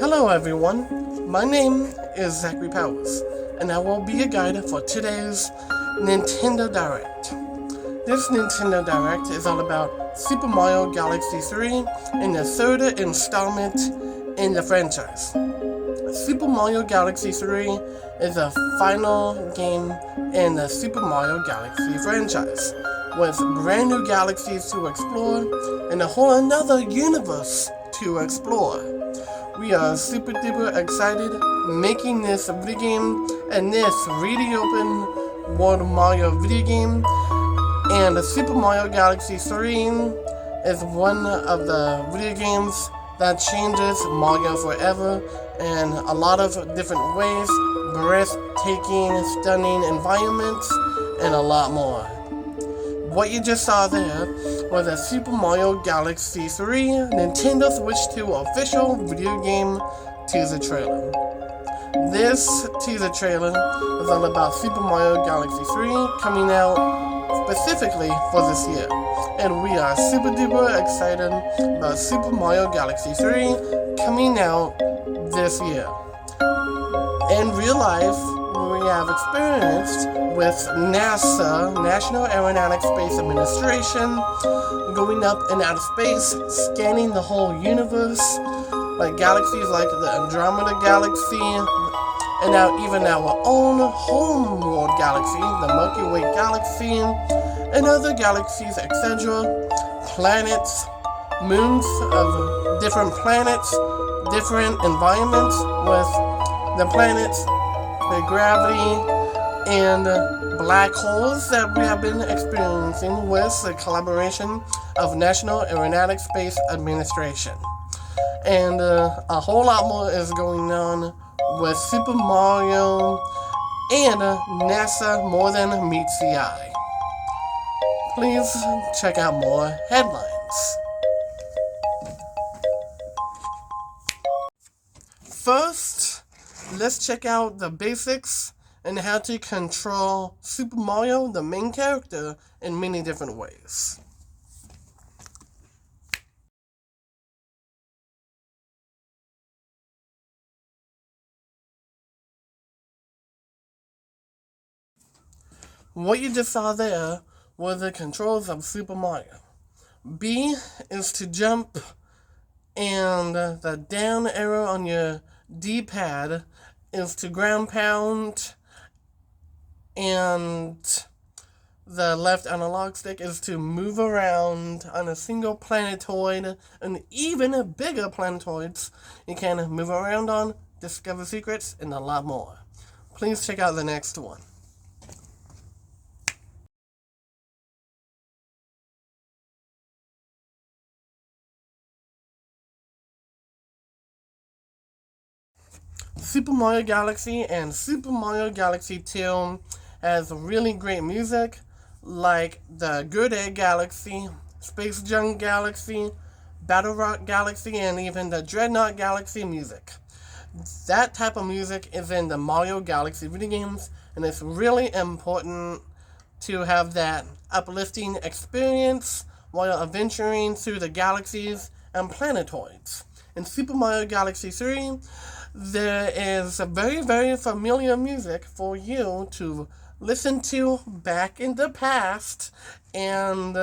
Hello everyone, my name is Zachary Powers, and I will be your guide for today's Nintendo Direct. This Nintendo Direct is all about Super Mario Galaxy 3 and the third installment in the franchise. Super Mario Galaxy 3 is the final game in the Super Mario Galaxy franchise, with brand new galaxies to explore and a whole another universe to explore. We are super duper excited making this video game and this really open world Mario video game. And Super Mario Galaxy 3 is one of the video games that changes Mario forever in a lot of different ways, breathtaking, stunning environments, and a lot more. What you just saw there was a Super Mario Galaxy 3 Nintendo Switch 2 official video game teaser trailer. This teaser trailer is all about Super Mario Galaxy 3 coming out specifically for this year. And we are super duper excited about Super Mario Galaxy 3 coming out this year. In real life, we have experienced with NASA, National Aeronautics Space Administration, going up and out of space, scanning the whole universe, like galaxies like the Andromeda Galaxy, and now even our own homeworld galaxy, the Milky Way Galaxy, and other galaxies, etc., planets, moons of different planets, different environments with the planets, the gravity, and black holes that we have been experiencing with the collaboration of National Aeronautics Space Administration. And a whole lot more is going on with Super Mario and NASA more than meets the eye. Please check out more headlines. First, let's check out the basics and how to control Super Mario, the main character, in many different ways. What you just saw there were the controls of Super Mario. B is to jump, and the down arrow on your D-pad is to ground pound, and the left analog stick is to move around on a single planetoid, and even bigger planetoids you can move around on, discover secrets, and a lot more. Please check out the next one. Super Mario Galaxy and Super Mario Galaxy 2 has really great music, like the Good Egg Galaxy, Space Junk Galaxy, Battle Rock Galaxy, and even the Dreadnought Galaxy music. That type of music is in the Mario Galaxy video games, and it's really important to have that uplifting experience while adventuring through the galaxies and planetoids. In Super Mario Galaxy 3, there is a very, very familiar music for you to listen to back in the past, and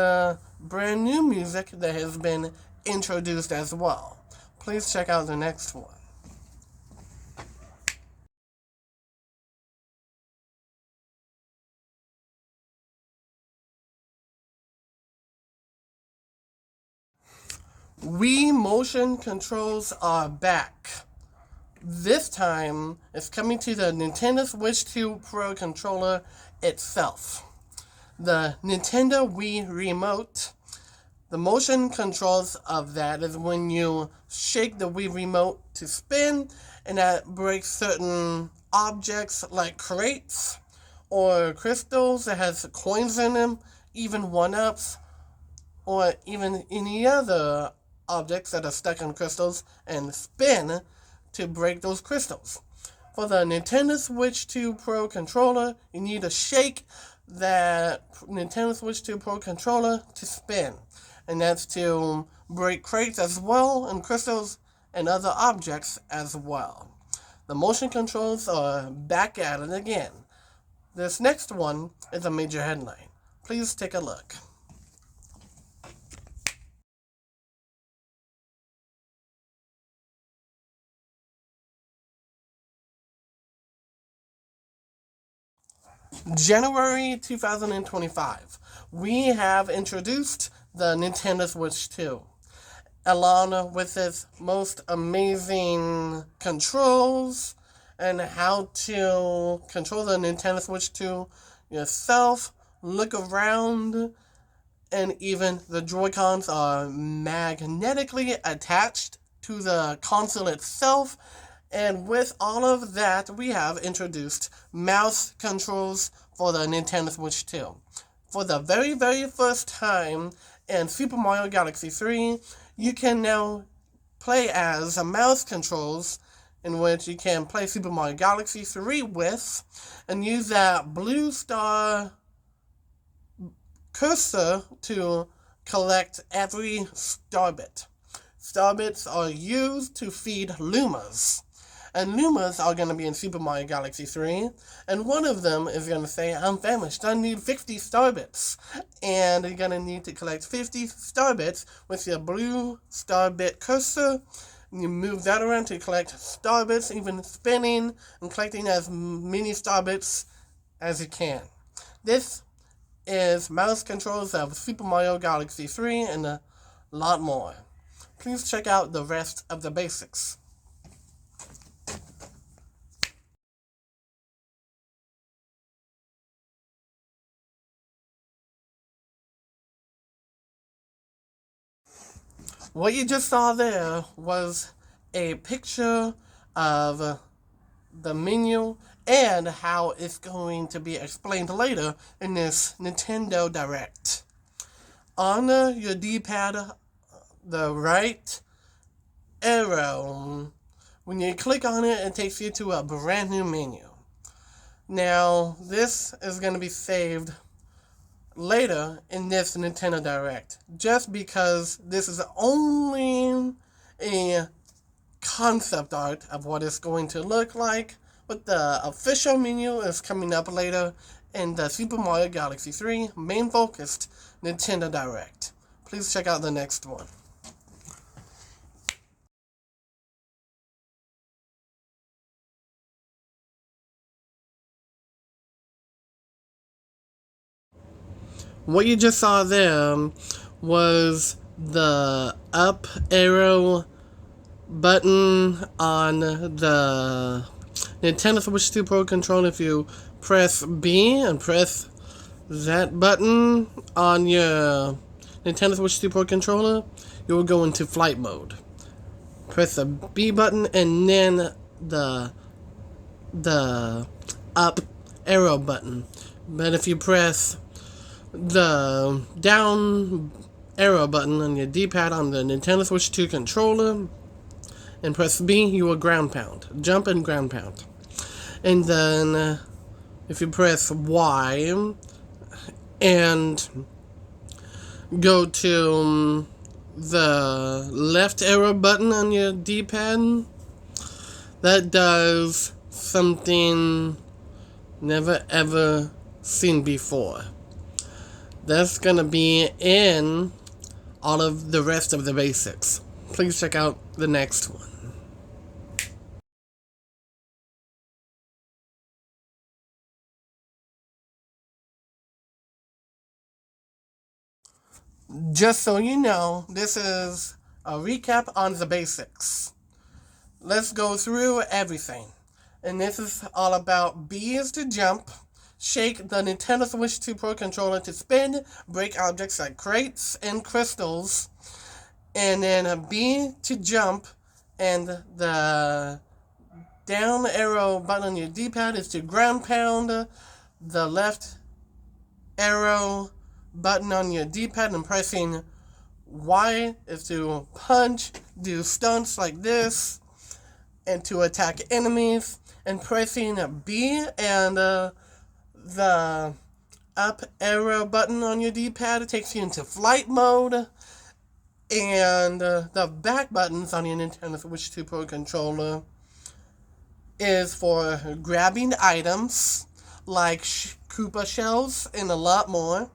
brand new music that has been introduced as well. Please check out the next one. Wii motion controls are back. This time, it's coming to the Nintendo Switch 2 Pro controller itself. The Nintendo Wii Remote, the motion controls of that is when you shake the Wii Remote to spin, and that breaks certain objects like crates or crystals that has coins in them, even 1-ups, or even any other objects that are stuck on crystals, and spin to break those crystals. For the Nintendo Switch 2 Pro controller, you need to shake that Nintendo Switch 2 Pro controller to spin. And that's to break crates as well and crystals and other objects as well. The motion controls are back at it again. This next one is a major headline. Please take a look. January 2025, we have introduced the Nintendo Switch 2, along with its most amazing controls and how to control the Nintendo Switch 2 yourself, look around, and even the Joy-Cons are magnetically attached to the console itself. And with all of that, we have introduced mouse controls for the Nintendo Switch 2. For the very, very first time in Super Mario Galaxy 3, you can now play as a mouse controls, in which you can play Super Mario Galaxy 3 with, and use that blue star cursor to collect every star bit. Star bits are used to feed Lumas. And Lumas are going to be in Super Mario Galaxy 3. And one of them is going to say, I'm famished, I need 50 star bits. And you're going to need to collect 50 star bits with your blue star bit cursor. And you move that around to collect star bits, even spinning and collecting as many star bits as you can. This is mouse controls of Super Mario Galaxy 3 and a lot more. Please check out the rest of the basics. What you just saw there was a picture of the menu and how it's going to be explained later in this Nintendo Direct. On your D-pad, the right arrow, when you click on it, it takes you to a brand new menu. Now, this is going to be saved later in this Nintendo Direct, just because this is only a concept art of what it's going to look like, but the official menu is coming up later in the Super Mario Galaxy 3 main focused Nintendo Direct. Please check out the next one. What you just saw there was the up arrow button on the Nintendo Switch 2 Pro controller. If you press B and press that button on your Nintendo Switch 2 Pro controller, you will go into flight mode. Press the B button and then the up arrow button. But if you press the down arrow button on your D-pad on the Nintendo Switch 2 controller and press B, you will ground pound. Jump and ground pound. And then if you press Y and go to the left arrow button on your D-pad, that does something never ever seen before. That's going to be in all of the rest of the basics. Please check out the next one. Just so you know, this is a recap on the basics. Let's go through everything. And this is all about B is to jump, shake the Nintendo Switch 2 Pro controller to spin, break objects like crates and crystals, and then B to jump, and the down arrow button on your D-pad is to ground pound, the left arrow button on your D-pad and pressing Y is to punch, do stunts like this, and to attack enemies, and pressing B and the up arrow button on your D-pad takes you into flight mode, And the back buttons on your Nintendo Switch 2 Pro controller is for grabbing items like Koopa shells and a lot more.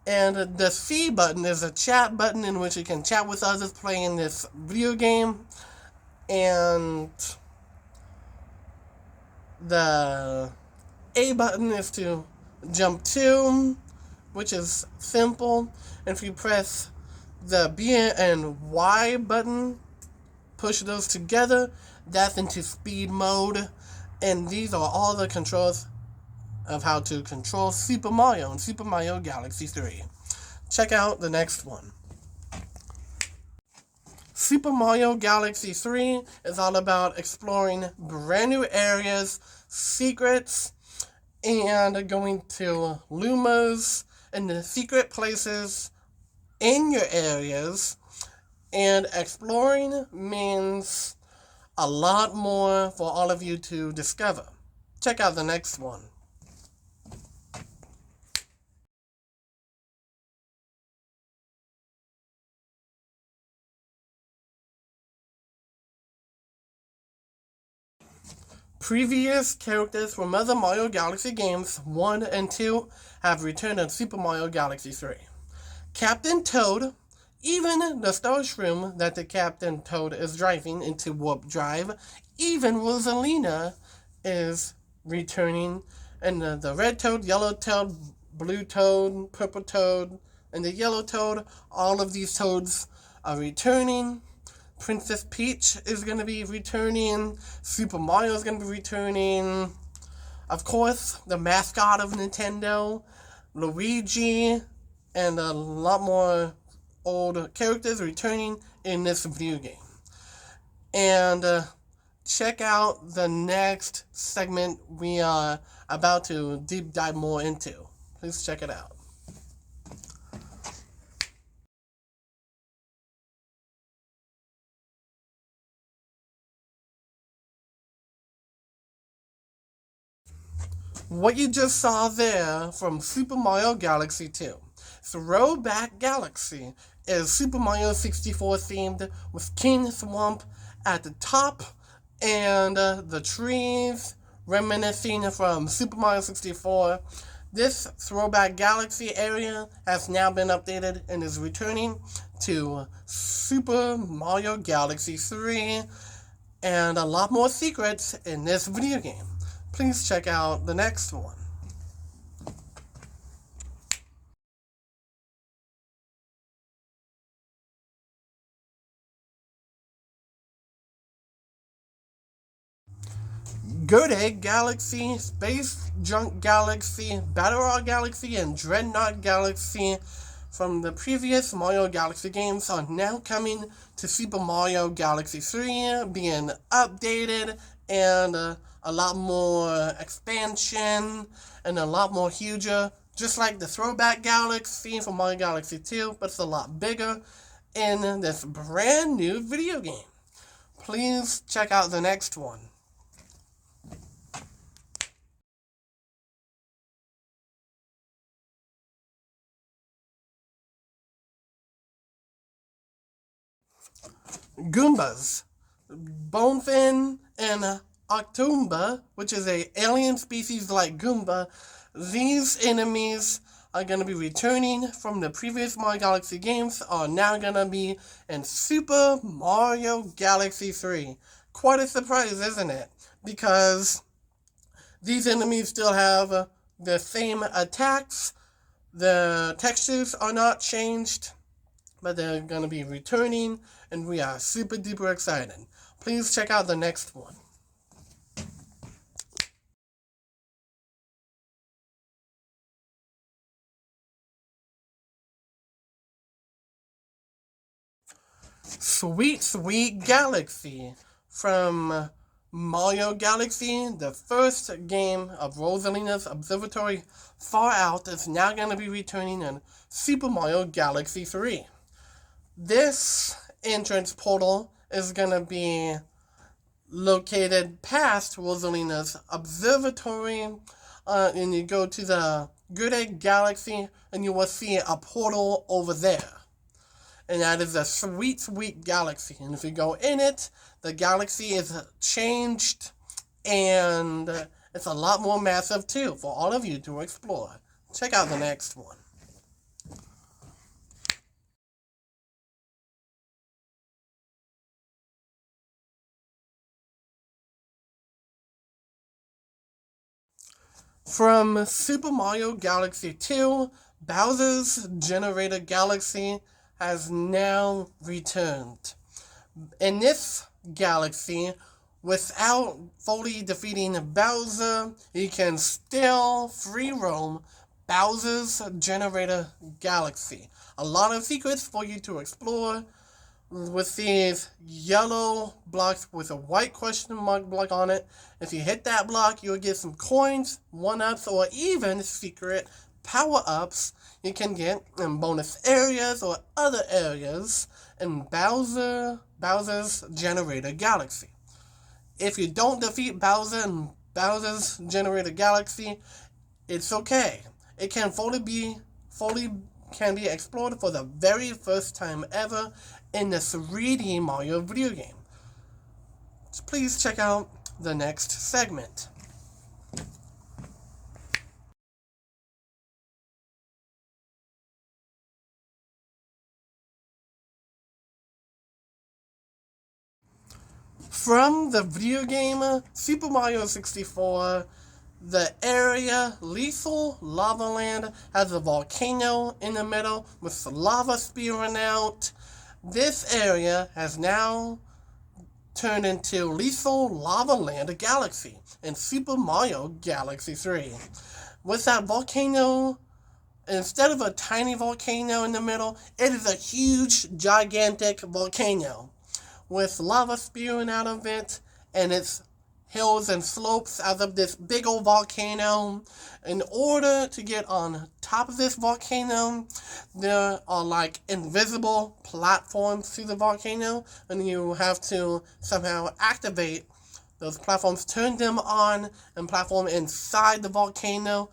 And the C button is a chat button in which you can chat with others playing this video game. And the A button is to jump to, which is simple. And if you press the B and Y button, push those together, that's into speed mode. And these are all the controls of how to control Super Mario in Super Mario Galaxy 3. Check out the next one. Super Mario Galaxy 3 is all about exploring brand new areas, secrets, and going to Lumas and the secret places in your areas. And exploring means a lot more for all of you to discover. Check out the next one. Previous characters from other Mario Galaxy games 1 and 2 have returned in Super Mario Galaxy 3. Captain Toad, even the Star Shroom that the Captain Toad is driving into Warp Drive, even Rosalina is returning, and the Red Toad, Yellow Toad, Blue Toad, Purple Toad, and the Yellow Toad, all of these Toads are returning. Princess Peach is going to be returning. Super Mario is going to be returning. Of course, the mascot of Nintendo, Luigi, and a lot more old characters returning in this video game. And check out the next segment we are about to deep dive more into. Please check it out. What you just saw there from Super Mario Galaxy 2. Throwback Galaxy is Super Mario 64 themed with King Swamp at the top and the trees reminiscing from Super Mario 64. This Throwback Galaxy area has now been updated and is returning to Super Mario Galaxy 3 and a lot more secrets in this video game. Please check out the next one. Good Egg Galaxy, Space Junk Galaxy, Battle Rock Galaxy, and Dreadnought Galaxy from the previous Mario Galaxy games are now coming to Super Mario Galaxy 3, being updated and a lot more expansion and a lot more huger, just like the Throwback Galaxy from Mario Galaxy 2, but it's a lot bigger in this brand new video game. Please check out the next one. Goombas, Bonefin, and Octoomba, which is a alien species like Goomba. These enemies are going to be returning from the previous Mario Galaxy games, are now going to be in Super Mario Galaxy 3. Quite a surprise, isn't it? Because these enemies still have the same attacks, the textures are not changed, but they're going to be returning, and we are super duper excited. Please check out the next one. Sweet Sweet Galaxy from Mario Galaxy, the first game of Rosalina's Observatory Far Out, is now going to be returning in Super Mario Galaxy 3. This entrance portal is going to be located past Rosalina's Observatory, and you go to the Good Egg Galaxy, and you will see a portal over there. and that is a sweet, sweet galaxy. And if you go in it, the galaxy is changed, and it's a lot more massive too for all of you to explore. Check out the next one. From Super Mario Galaxy 2, Bowser's Generator Galaxy has now returned. In this galaxy, without fully defeating Bowser, you can still free roam Bowser's Generator Galaxy. A lot of secrets for you to explore with these yellow blocks with a white question mark block on it. If you hit that block, you'll get some coins, 1-ups, or even secret power-ups you can get in bonus areas or other areas in Bowser's Generator Galaxy. If you don't defeat Bowser in Bowser's Generator Galaxy, it's okay. It can fully can be explored for the very first time ever in the 3D Mario video game. So please check out the next segment. From the video game Super Mario 64, the area Lethal Lava Land has a volcano in the middle with lava spewing out. This area has now turned into Lethal Lava Land Galaxy in Super Mario Galaxy 3. With that volcano, instead of a tiny volcano in the middle, it is a huge, gigantic volcano with lava spewing out of it, and its hills and slopes out of this big old volcano. In order to get on top of this volcano, there are like invisible platforms to the volcano, and you have to somehow activate those platforms, turn them on, and platform inside the volcano.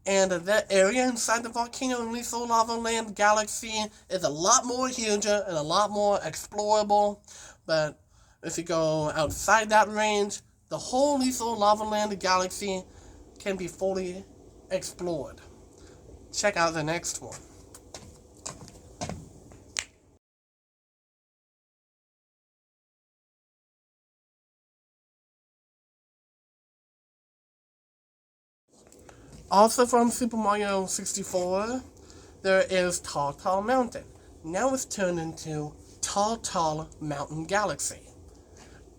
And that area inside the volcano in Lethal Lava Land Galaxy is a lot more huger and a lot more explorable. But if you go outside that range, the whole Lethal Lava Land Galaxy can be fully explored. Check out the next one. Also from Super Mario 64, there is Tall Tall Mountain. Now it's turned into Tall Tall Mountain Galaxy.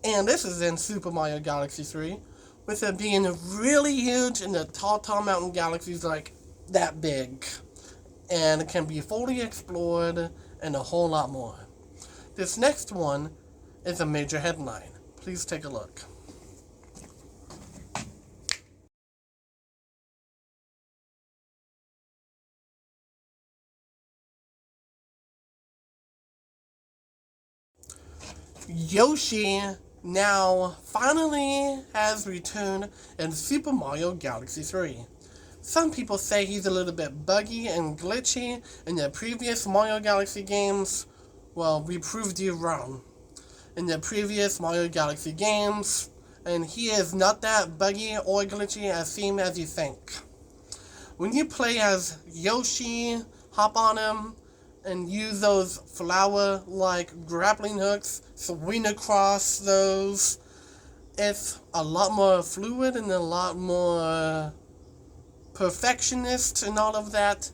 And this is in Super Mario Galaxy 3, with it being really huge and the Tall Tall Mountain Galaxy is like that big. And it can be fully explored and a whole lot more. This next one is a major headline. Please take a look. Yoshi now finally has returned in Super Mario Galaxy 3. Some people say he's a little bit buggy and glitchy in the previous Mario Galaxy games. Well, we proved you wrong. In the previous Mario Galaxy games, and he is not that buggy or glitchy as seem as you think. When you play as Yoshi, hop on him, and use those flower-like grappling hooks, swing across those, it's a lot more fluid and a lot more perfectionist and all of that.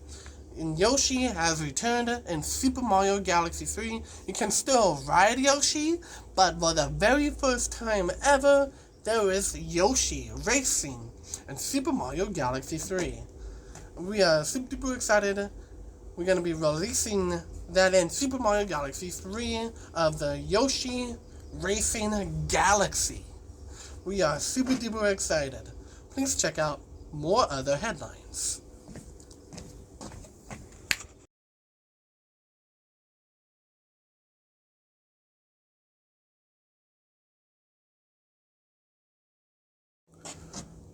And Yoshi has returned in Super Mario Galaxy 3. You can still ride Yoshi, but for the very first time ever, there is Yoshi racing in Super Mario Galaxy 3. We are super duper excited. We're going to be releasing that in Super Mario Galaxy 3 of the Yoshi Racing Galaxy. We are super duper excited. Please check out more other headlines.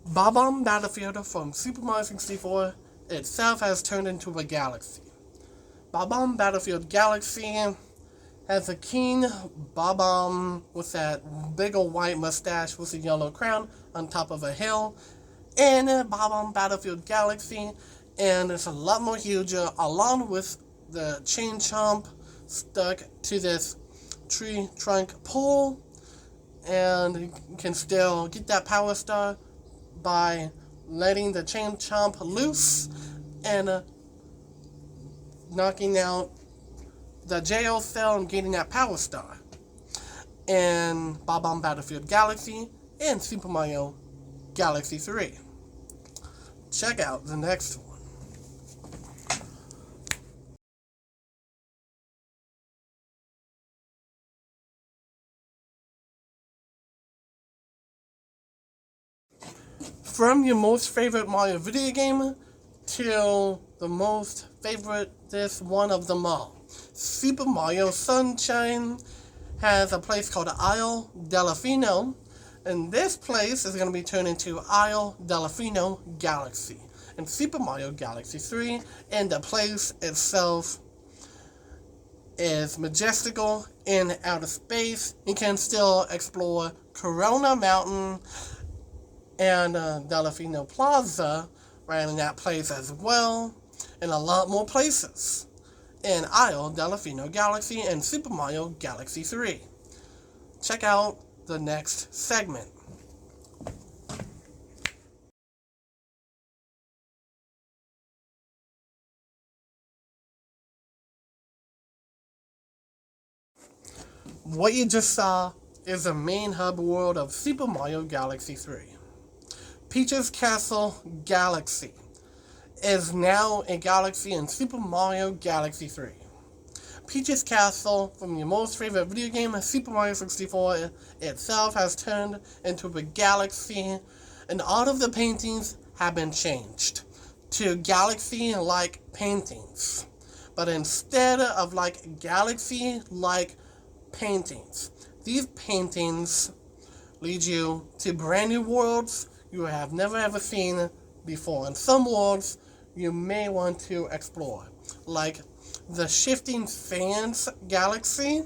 Bob-omb Battlefield from Super Mario 64 itself has turned into a galaxy. Bob-omb Battlefield Galaxy has a king Bob-omb with that big old white mustache with a yellow crown on top of a hill in Bob-omb Battlefield Galaxy, and it's a lot more huger, along with the chain chomp stuck to this tree trunk pole, and you can still get that power star by letting the chain chomp loose and knocking out the jail cell and getting that power star in Bob-omb Battlefield Galaxy and Super Mario Galaxy 3. Check out the next one. From your most favorite Mario video game to the most favorite this one of them all, Super Mario Sunshine has a place called Isle Delfino, and this place is going to be turned into Isle Delfino Galaxy in Super Mario Galaxy 3, and the place itself is majestical in outer space. You can still explore Corona Mountain and Delfino Plaza right in that place as well, and a lot more places in Isle Delfino Galaxy and Super Mario Galaxy 3. Check out the next segment. What you just saw is the main hub world of Super Mario Galaxy 3. Peach's Castle Galaxy is now a galaxy in Super Mario Galaxy 3. Peach's Castle, from your most favorite video game, Super Mario 64 itself, has turned into a galaxy, and all of the paintings have been changed to galaxy-like paintings. But instead of like galaxy-like paintings, these paintings lead you to brand new worlds you have never ever seen before, and some worlds you may want to explore, like the Shifting Sands Galaxy,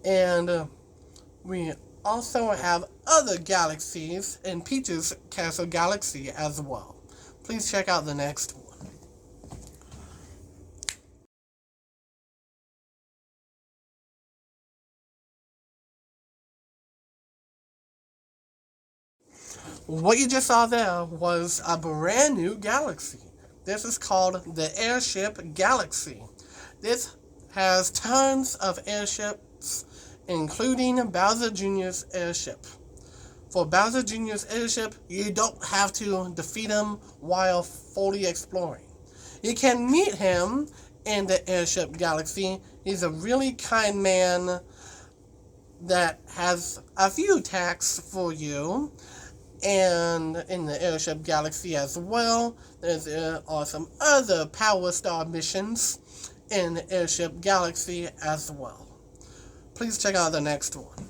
and we also have other galaxies in Peach's Castle Galaxy as well. Please check out the next one. What you just saw there was a brand new galaxy. This is called the Airship Galaxy. This has tons of airships, including Bowser Jr.'s airship. For Bowser Jr.'s airship, you don't have to defeat him while fully exploring. You can meet him in the Airship Galaxy. He's a really kind man that has a few tasks for you. And in the Airship Galaxy as well, there are some other Power Star missions in the Airship Galaxy as well. Please check out the next one.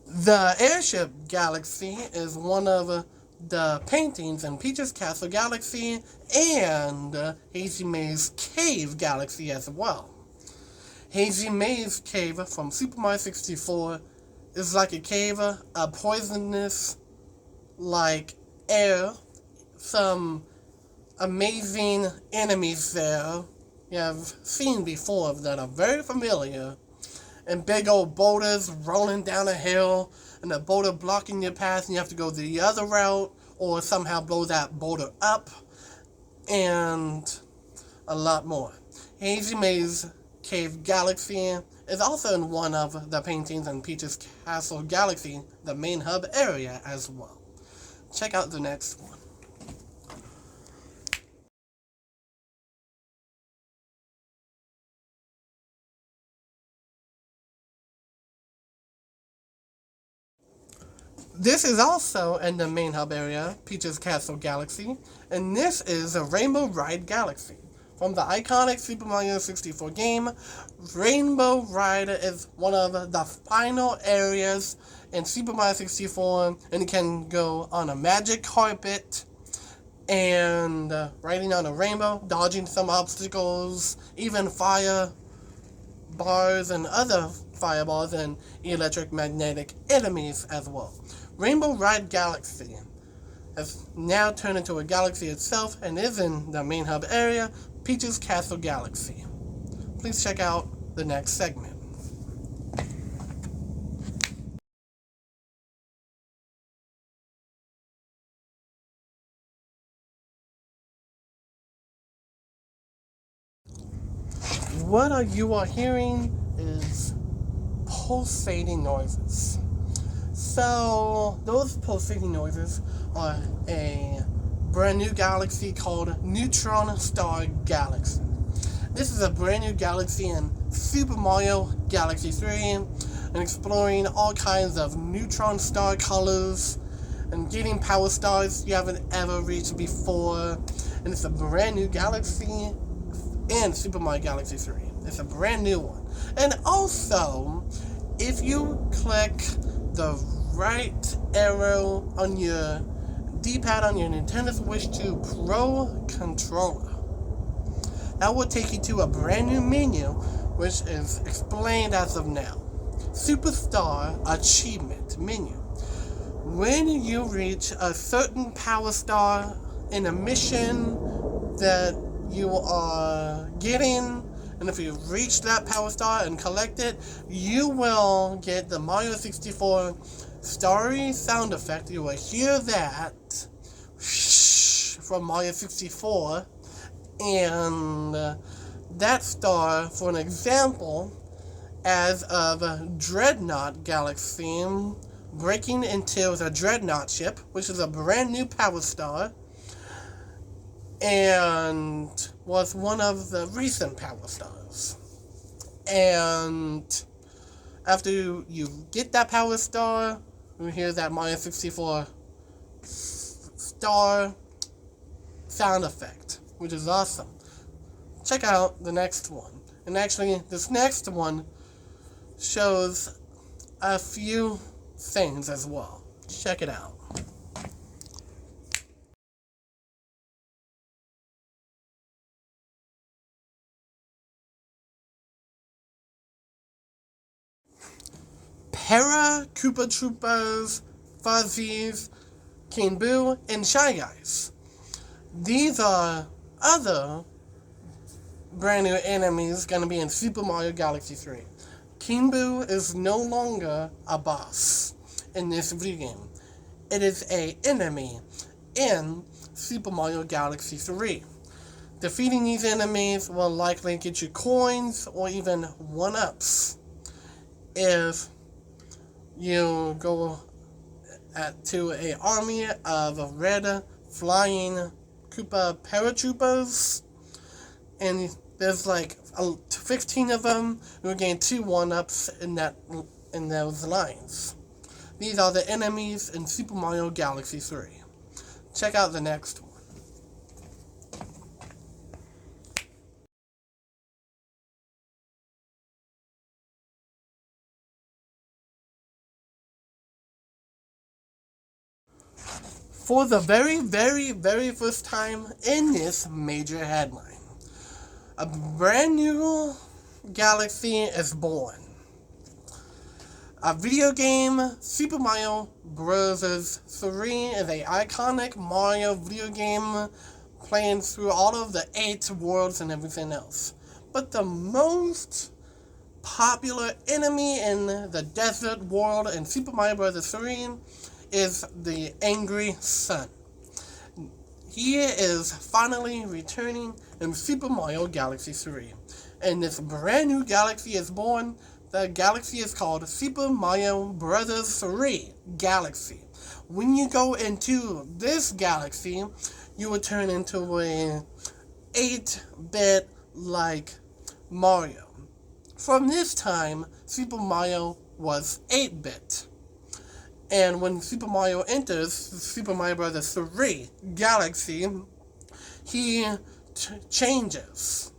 The Airship Galaxy is one of the paintings in Peach's Castle Galaxy and Hazy Maze Cave Galaxy as well. Hazy Maze Cave from Super Mario 64 is like a cave, a poisonous like air, some amazing enemies there you have seen before that are very familiar, and big old boulders rolling down a hill, and a boulder blocking your path, and you have to go the other route, or somehow blow that boulder up, and a lot more. Hazy Maze Cave Galaxy is also in one of the paintings in Peach's Castle Galaxy, the main hub area as well. Check out the next one. This is also in the main hub area, Peach's Castle Galaxy, and this is a Rainbow Ride Galaxy. From the iconic Super Mario 64 game, Rainbow Ride is one of the final areas in Super Mario 64, and it can go on a magic carpet and riding on a rainbow, dodging some obstacles, even fire bars and other fireballs and electromagnetic enemies as well. Rainbow Ride Galaxy has now turned into a galaxy itself and is in the main hub area, Peach's Castle Galaxy. Please check out the next segment. What you are hearing is pulsating noises. So those pulsating noises are a brand new galaxy called Neutron Star Galaxy. This is a brand new galaxy in Super Mario Galaxy 3 and exploring all kinds of neutron star colors and getting power stars you haven't ever reached before. And it's a brand new galaxy in Super Mario Galaxy 3. It's a brand new one. And also, if you click the right arrow on your D-pad on your Nintendo Switch 2 Pro controller, that will take you to a brand new menu, which is explained as of now. Superstar Achievement menu. When you reach a certain power star in a mission that you are getting, and if you reach that power star and collect it, you will get the Mario 64 starry sound effect. You will hear that from Mario 64, and that star, for an example, as of Dreadnought Galaxy, breaking into the Dreadnought ship, which is a brand new power star, and was one of the recent power stars. And after you get that power star, you hear that Mario 64 star sound effect, which is awesome. Check out the next one. And actually, this next one shows a few things as well. Check it out. Para Koopa Troopas, Fuzzies, King Boo, and Shy Guys. These are other brand new enemies going to be in Super Mario Galaxy 3. King Boo is no longer a boss in this video game. It is an enemy in Super Mario Galaxy 3. Defeating these enemies will likely get you coins or even 1-ups if you go to an army of red flying Koopa paratroopers, and there's like 15 of them. You'll gain 2 1-ups in those lines. These are the enemies in Super Mario Galaxy 3. Check out the next one. For the very, very, very first time in this major headline, a brand new galaxy is born. A video game, Super Mario Bros. 3 is an iconic Mario video game playing through all of the 8 worlds and everything else. But the most popular enemy in the desert world in Super Mario Bros. 3 is the Angry Sun. He is finally returning in Super Mario Galaxy 3. And this brand new galaxy is born. The galaxy is called Super Mario Bros. 3 Galaxy. When you go into this galaxy, you will turn into a 8-bit like Mario. From this time, Super Mario was 8-bit. And when Super Mario enters Super Mario Bros. 3 Galaxy, he changes,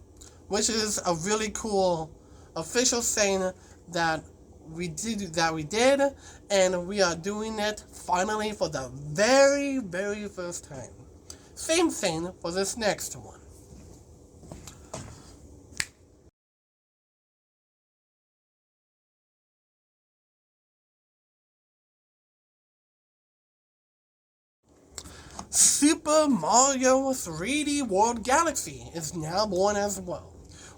which is a really cool official saying that we did, and we are doing it finally for the very, very first time. Same thing for this next one. Super Mario 3D World Galaxy is now born as well,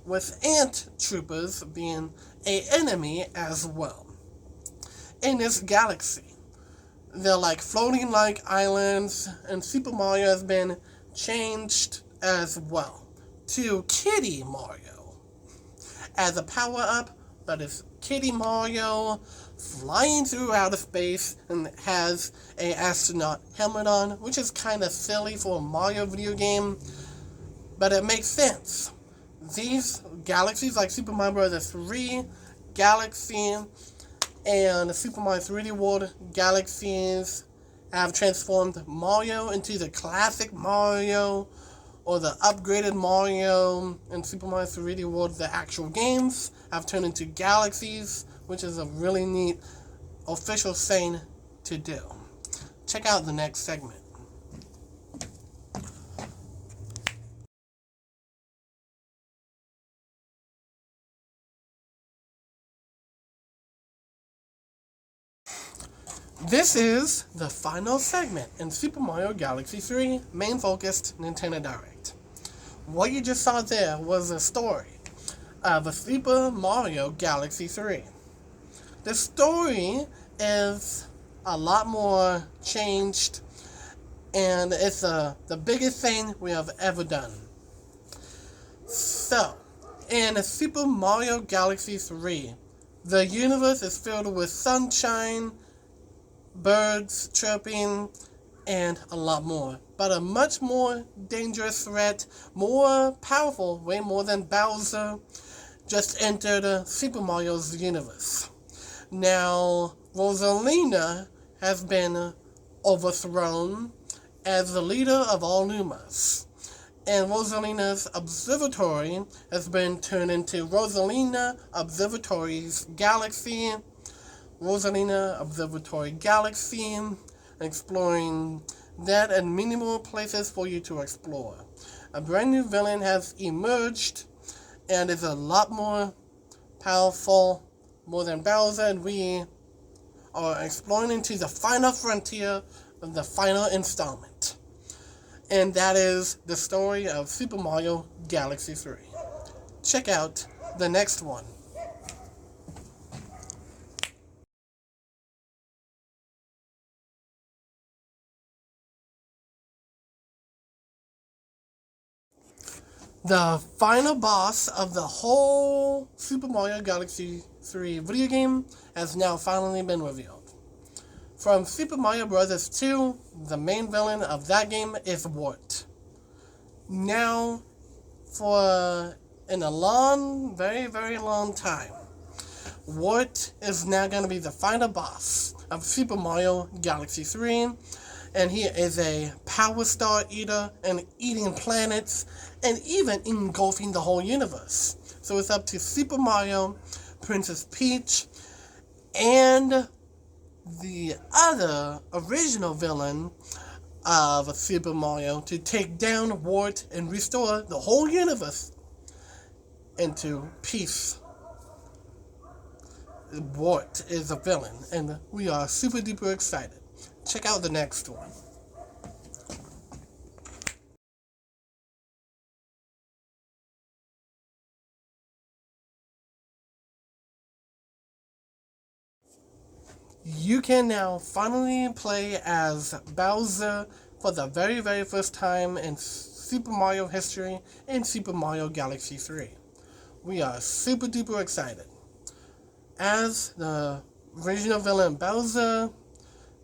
with ant troopers being an enemy as well. In this galaxy, they're like floating like islands, and Super Mario has been changed as well to Kitty Mario as a power-up, but it's Kitty Mario flying through outer space and has an astronaut helmet on, which is kind of silly for a Mario video game, but it makes sense. These galaxies, like Super Mario Bros. 3 Galaxy and Super Mario 3D World Galaxies, have transformed Mario into the classic Mario or the upgraded Mario, and Super Mario 3D World, the actual games, have turned into galaxies, which is a really neat official saying to do. Check out the next segment. This is the final segment in Super Mario Galaxy 3 main focused Nintendo Direct. What you just saw there was a story of a Super Mario Galaxy 3. The story is a lot more changed, and it's the biggest thing we have ever done. So, in Super Mario Galaxy 3, the universe is filled with sunshine, birds chirping, and a lot more. But a much more dangerous threat, more powerful, way more than Bowser, just entered Super Mario's universe. Now, Rosalina has been overthrown as the leader of all Lumas, and Rosalina's observatory has been turned into Rosalina Observatory's Galaxy. Rosalina Observatory Galaxy, exploring that and many more places for you to explore. A brand new villain has emerged and is a lot more powerful, more than Bowser, and we are exploring into the final frontier of the final installment. And that is the story of Super Mario Galaxy 3. Check out the next one. The final boss of the whole Super Mario Galaxy 3 video game has now finally been revealed. From Super Mario Bros. 2, the main villain of that game is Wart. Now, in a long, very, very long time, Wart is now going to be the final boss of Super Mario Galaxy 3. And he is a power star eater and eating planets and even engulfing the whole universe. So it's up to Super Mario, Princess Peach, and the other original villain of Super Mario to take down Wart and restore the whole universe into peace. Wart is a villain, and we are super duper excited. Check out the next one. You can now finally play as Bowser for the very, very first time in Super Mario history in Super Mario Galaxy 3. We are super duper excited. As the original villain Bowser,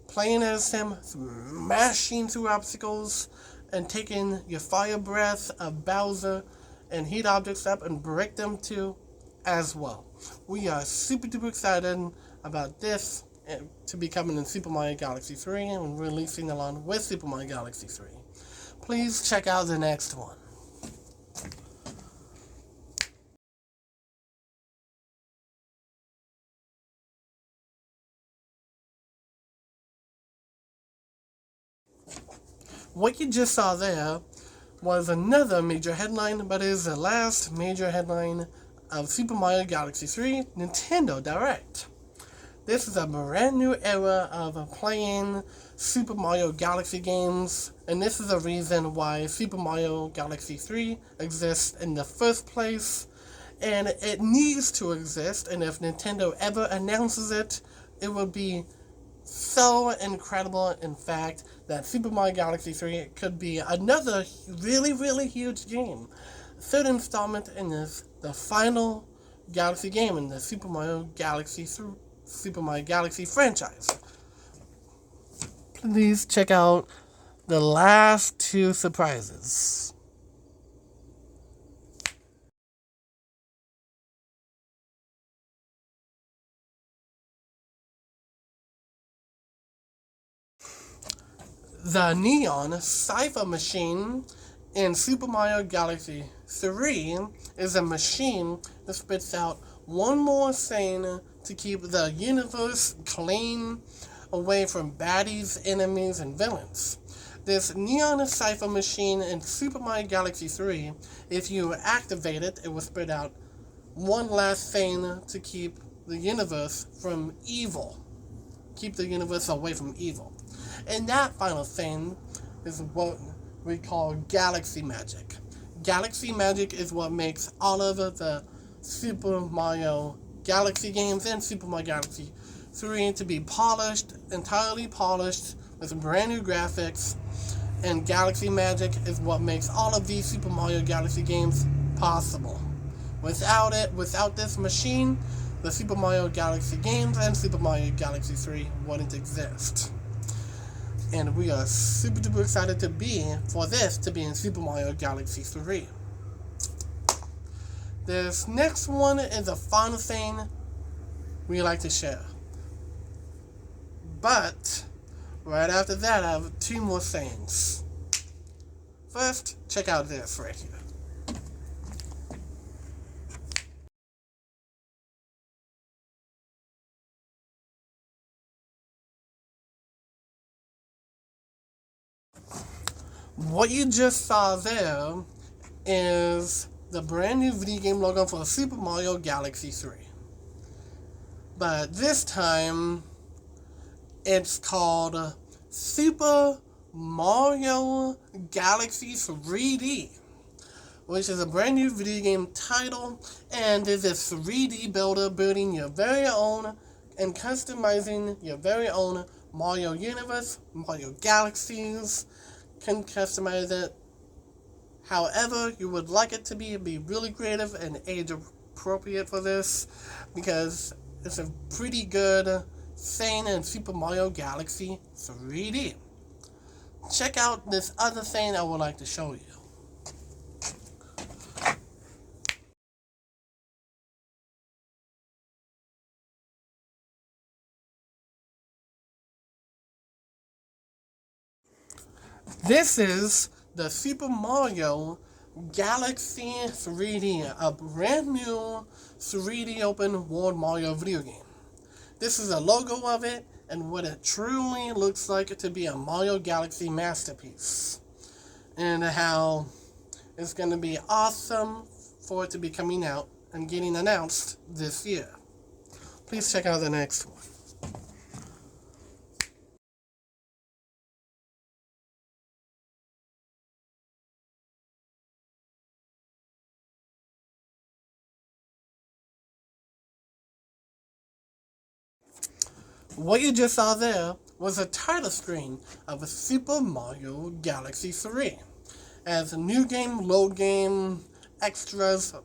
playing as him, smashing through obstacles, and taking your fire breath of Bowser and heat objects up and break them too as well. We are super duper excited about this to be coming in Super Mario Galaxy 3 and releasing along with Super Mario Galaxy 3. Please check out the next one. What you just saw there was another major headline, but it is the last major headline of Super Mario Galaxy 3 Nintendo Direct. This is a brand new era of playing Super Mario Galaxy games, and this is the reason why Super Mario Galaxy 3 exists in the first place, and it needs to exist, and if Nintendo ever announces it, it will be so incredible, in fact, that Super Mario Galaxy 3 could be another really, really huge game. Third installment in this, the final Galaxy game in the Super Mario Galaxy franchise. Please check out the last two surprises. The Neon Cipher Machine in Super Mario Galaxy 3 is a machine that spits out one more thing to keep the universe clean away from baddies, enemies, and villains. This Neon Cipher Machine in Super Mario Galaxy 3, if you activate it, it will spit out one last thing to keep the universe from evil. Keep the universe away from evil. And that final thing is what we call galaxy magic. Galaxy magic is what makes all of the Super Mario Galaxy games and Super Mario Galaxy 3 to be polished, entirely polished, with brand new graphics. And galaxy magic is what makes all of these Super Mario Galaxy games possible. Without this machine, the Super Mario Galaxy games and Super Mario Galaxy 3 wouldn't exist. And we are super duper excited for this to be in Super Mario Galaxy 3. This next one is a final thing we like to share. But right after that, I have two more things. First, check out this right here. What you just saw there is the brand new video game logo for Super Mario Galaxy 3. But this time, it's called Super Mario Galaxy 3D, which is a brand new video game title, and is a 3D builder building your very own and customizing your very own Mario universe, Mario galaxies. Can customize it however you would like it to be. It'd be really creative and age appropriate for this, because it's a pretty good thing in Super Mario Galaxy 3D. Check out this other thing I would like to show you. This is the Super Mario Galaxy 3D, a brand new 3D open world Mario video game. This is a logo of it and what it truly looks like to be a Mario Galaxy masterpiece. And how it's going to be awesome for it to be coming out and getting announced this year. Please check out the next one. What you just saw there was a title screen of a Super Mario Galaxy 3. As a new game, load game, extras,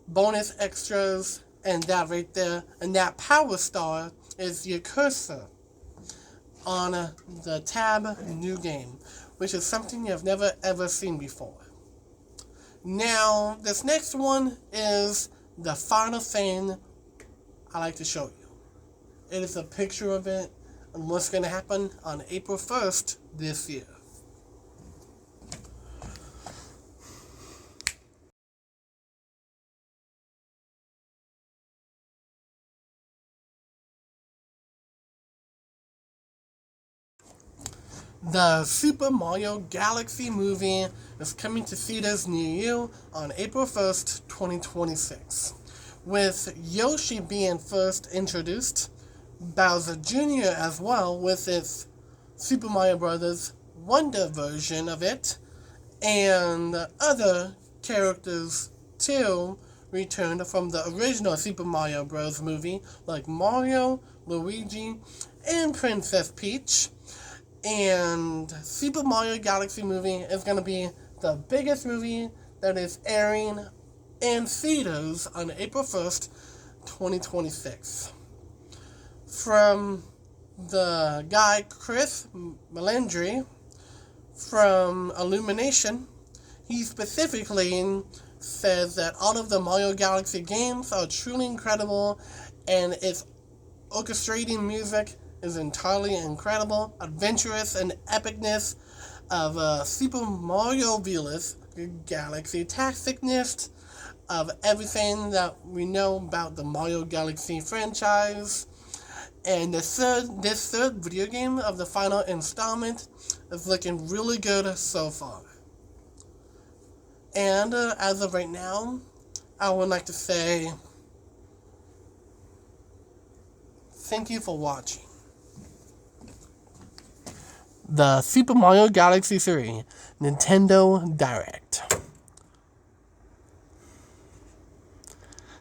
bonus extras, and that right there, and that power star is your cursor on the tab new game, which is something you've never ever seen before. Now, this next one is the final thing I like to show you. It is a picture of it and what's going to happen on April 1st this year. The Super Mario Galaxy movie is coming to theaters near you on April 1st, 2026. With Yoshi being first introduced, Bowser Jr. as well with its Super Mario Bros. Wonder version of it, and other characters too returned from the original Super Mario Bros. Movie, like Mario, Luigi, and Princess Peach. And Super Mario Galaxy movie is going to be the biggest movie that is airing in theaters on April 1st, 2026. From the guy Chris Melandri from Illumination, he specifically says that all of the Mario Galaxy games are truly incredible, and its orchestrating music is entirely incredible, adventurous, and epicness of Super Mario Bros. Galaxy tacticness of everything that we know about the Mario Galaxy franchise. And this third video game of the final installment is looking really good so far. And as of right now, I would like to say thank you for watching the Super Mario Galaxy 3 Nintendo Direct.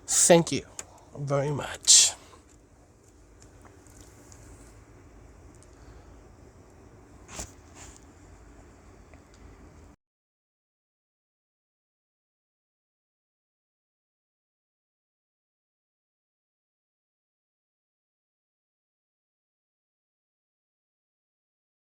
Thank you very much.